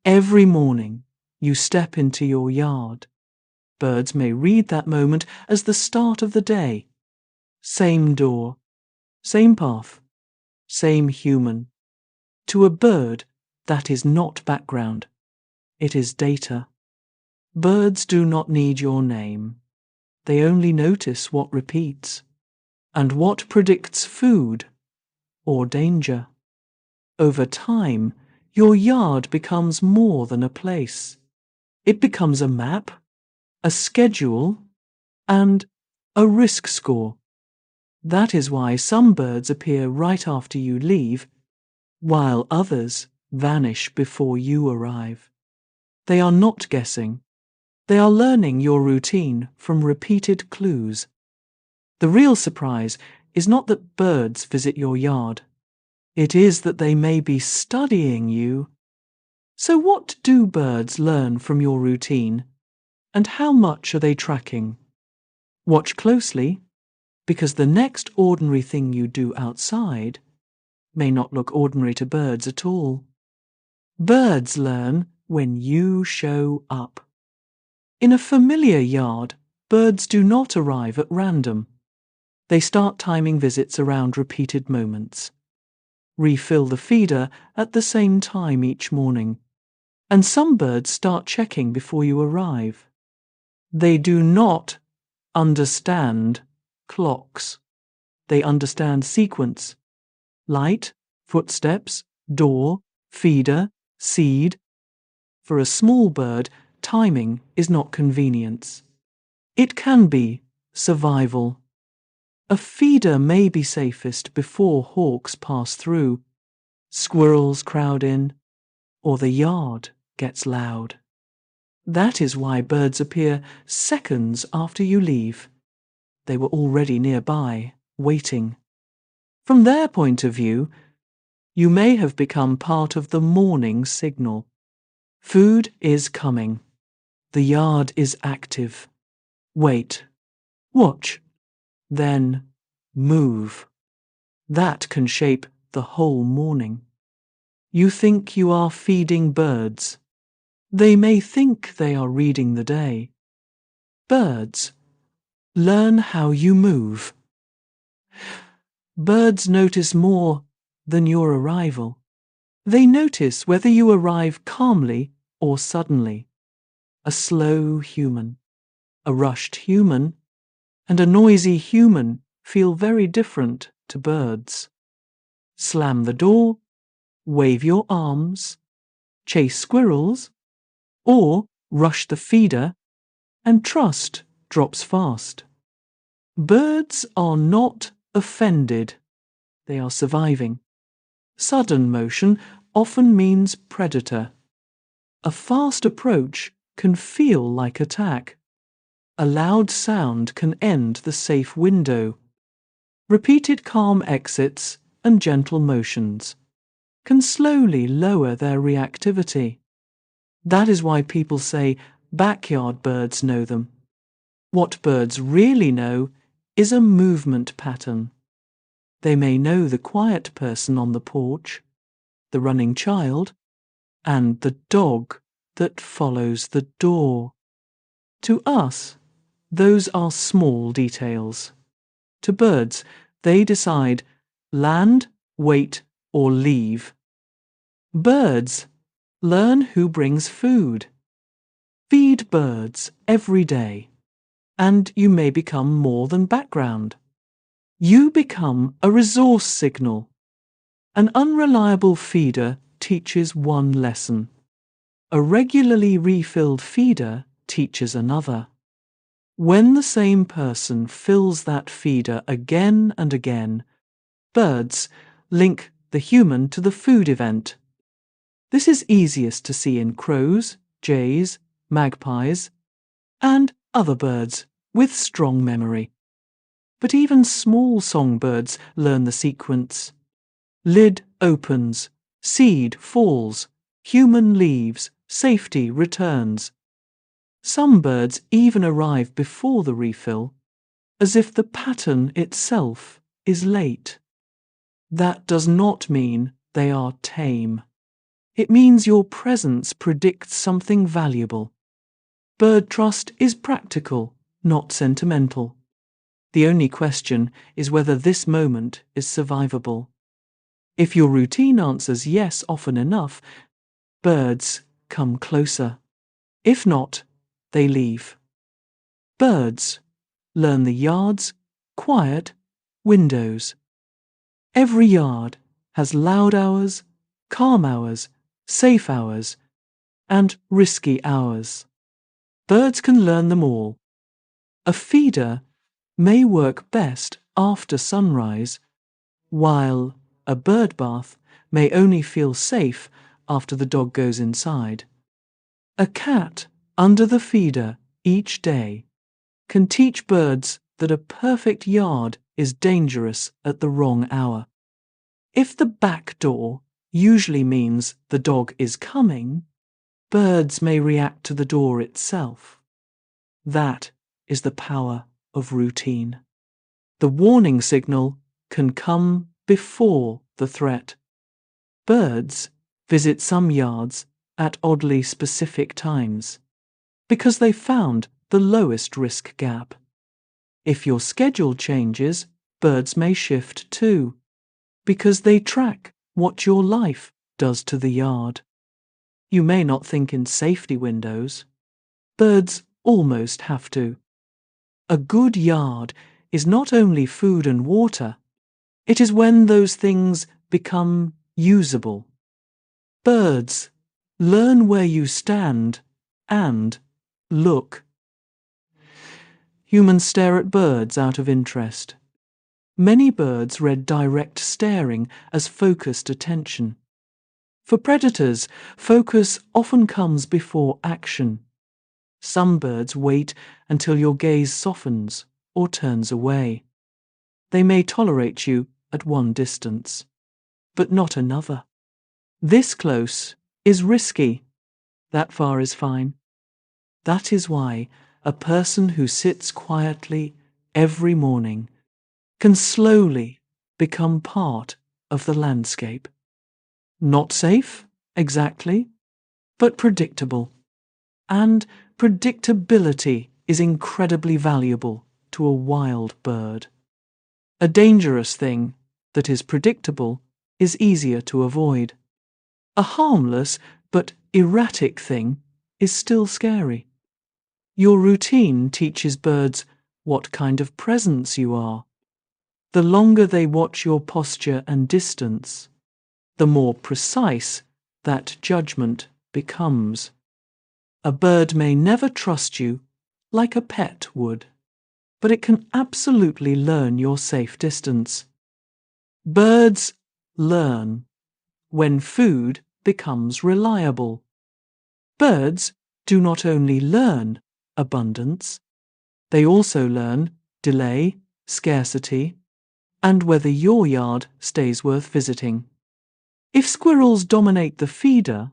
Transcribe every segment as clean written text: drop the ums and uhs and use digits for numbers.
Every morning you step into your yard. Birds may read that moment as the start of the day. Same door, same path, same human. To a bird, that is not background. It is data. Birds do not need your name. They only notice what repeats and what predicts food or danger. Over time, your yard becomes more than a place. It becomes a map, a schedule, and a risk score. That is why some birds appear right after you leave, while others vanish before you arrive. They are not guessing. They are learning your routine from repeated clues. The real surprise is not that birds visit your yard. It is that they may be studying you. So what do birds learn from your routine? And how much are they tracking? Watch closely, because the next ordinary thing you do outside may not look ordinary to birds at all. Birds learn when you show up. In a familiar yard, birds do not arrive at random. They start timing visits around repeated moments. Refill the feeder at the same time each morning. And some birds start checking before you arrive. They do not understand clocks. They understand sequence. Light, footsteps, door, feeder, seed. For a small bird, timing is not convenience. It can be survival. A feeder may be safest before hawks pass through, squirrels crowd in, or the yard gets loud. That is why birds appear seconds after you leave. They were already nearby, waiting. From their point of view, you may have become part of the morning signal. Food is coming. The yard is active. Wait. Watch. Then move. That can shape the whole morning. You think you are feeding birds. They may think they are reading the day. Birds learn how you move. Birds notice more than your arrival. They notice whether you arrive calmly or suddenly. A slow human, a rushed human, and a noisy human feel very different to birds. Slam the door, wave your arms, chase squirrels, or rush the feeder, and trust drops fast. Birds are not offended. They are surviving. Sudden motion often means predator. A fast approach can feel like attack. A loud sound can end the safe window. Repeated calm exits and gentle motions can slowly lower their reactivity. That is why people say backyard birds know them. What birds really know is a movement pattern. They may know the quiet person on the porch, the running child, and the dog that follows the door. To us, those are small details. To birds, they decide land, wait, or leave. Birds learn who brings food. Feed birds every day, and you may become more than background. You become a resource signal. An unreliable feeder teaches one lesson. A regularly refilled feeder teaches another. When the same person fills that feeder again and again, birds link the human to the food event. This is easiest to see in crows, jays, magpies, and other birds with strong memory. But even small songbirds learn the sequence. Lid opens, seed falls, human leaves, safety returns. Some birds even arrive before the refill, as if the pattern itself is late. That does not mean they are tame. It means your presence predicts something valuable. Bird trust is practical, not sentimental. The only question is whether this moment is survivable. If your routine answers yes often enough, birds come closer. If not, they leave. Birds learn the yards, quiet, windows. Every yard has loud hours, calm hours, safe hours, and risky hours. Birds can learn them all. A feeder may work best after sunrise, while a bird bath may only feel safe after the dog goes inside. A cat under the feeder each day can teach birds that a perfect yard is dangerous at the wrong hour. If the back door usually means the dog is coming, birds may react to the door itself. That is the power of routine. The warning signal can come before the threat. Birds visit some yards at oddly specific times because they found the lowest risk gap. If your schedule changes, birds may shift too, because they track what your life does to the yard. You may not think in safety windows. Birds almost have to. A good yard is not only food and water, it is when those things become usable. Birds learn where you stand and look. Humans stare at birds out of interest. Many birds read direct staring as focused attention. For predators, focus often comes before action. Some birds wait until your gaze softens or turns away. They may tolerate you at one distance, but not another. This close is risky. That far is fine. That is why a person who sits quietly every morning can slowly become part of the landscape. Not safe, exactly, but predictable. And predictability is incredibly valuable to a wild bird. A dangerous thing that is predictable is easier to avoid. A harmless but erratic thing is still scary. Your routine teaches birds what kind of presence you are. The longer they watch your posture and distance, the more precise that judgment becomes. A bird may never trust you like a pet would, but it can absolutely learn your safe distance. Birds learn when food becomes reliable. Birds do not only learn abundance, they also learn delay, scarcity, and whether your yard stays worth visiting. If squirrels dominate the feeder,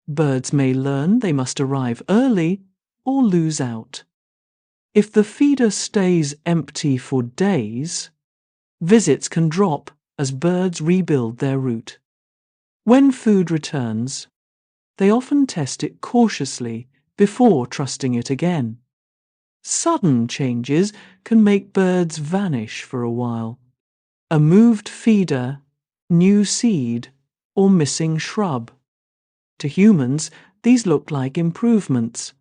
birds may learn they must arrive early or lose out. If the feeder stays empty for days, visits can drop as birds rebuild their route. When food returns, they often test it cautiously before trusting it again. Sudden changes can make birds vanish for a while. A moved feeder, new seed, or missing shrub. To humans, these look like improvements.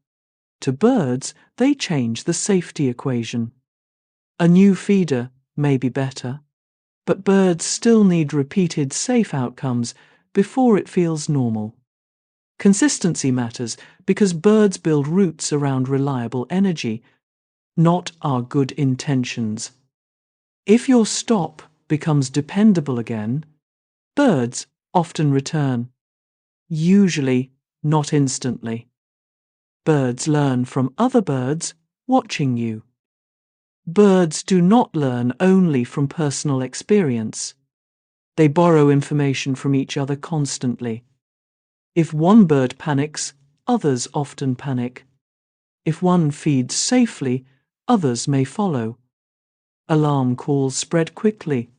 To birds, they change the safety equation. A new feeder may be better, but birds still need repeated safe outcomes before it feels normal. Consistency matters because birds build routes around reliable energy, not our good intentions. If your stop becomes dependable again, birds often return. Usually not instantly. Birds learn from other birds watching you. Birds do not learn only from personal experience. They borrow information from each other constantly. If one bird panics, others often panic. If one feeds safely, others may follow. Alarm calls spread quickly,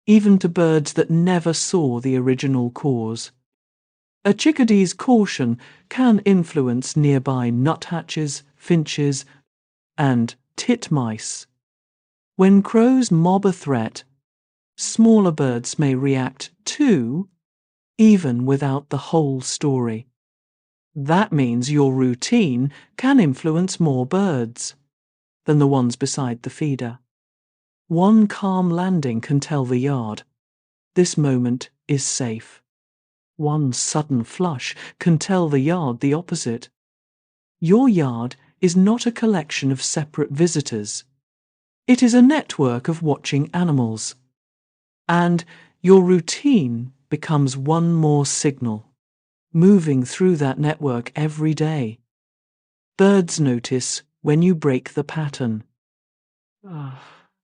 even to birds that never saw the original cause. A chickadee's caution can influence nearby nuthatches, finches, and titmice. When crows mob a threat, smaller birds may react too, even without the whole story. That means your routine can influence more birds than the ones beside the feeder. One calm landing can tell the yard, this moment is safe. One sudden flush can tell the yard the opposite. Your yard is not a collection of separate visitors. It is a network of watching animals. And your routine becomes one more signal, moving through that network every day. Birds notice when you break the pattern.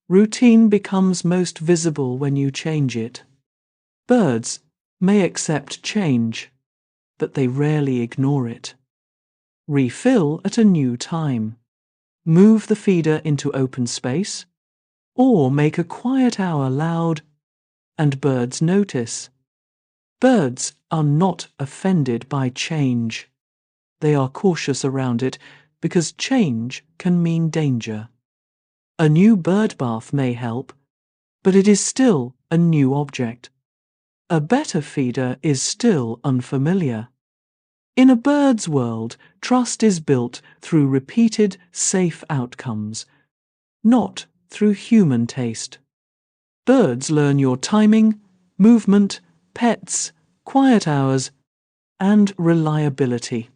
Routine becomes most visible when you change it. Birds may accept change, but they rarely ignore it. Refill at a new time. Move the feeder into open space, or make a quiet hour loud, and birds notice. Birds are not offended by change. They are cautious around it because change can mean danger. A new bird bath may help, but it is still a new object. A better feeder is still unfamiliar. In a bird's world, trust is built through repeated, safe outcomes, not through human taste. Birds learn your timing, movement, pets, quiet hours, and reliability.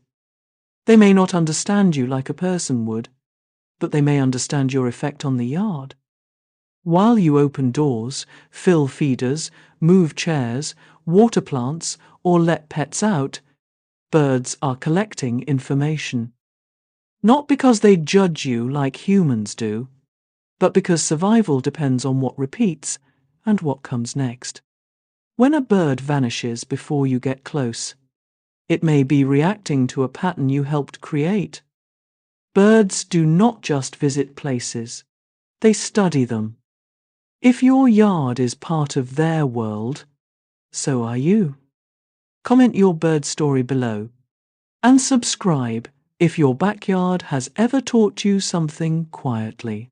They may not understand you like a person would, but they may understand your effect on the yard. While you open doors, fill feeders, move chairs, water plants, or let pets out, birds are collecting information. Not because they judge you like humans do, but because survival depends on what repeats and what comes next. When a bird vanishes before you get close, it may be reacting to a pattern you helped create. Birds do not just visit places, they study them. If your yard is part of their world, so are you. Comment your bird story below and subscribe if your backyard has ever taught you something quietly.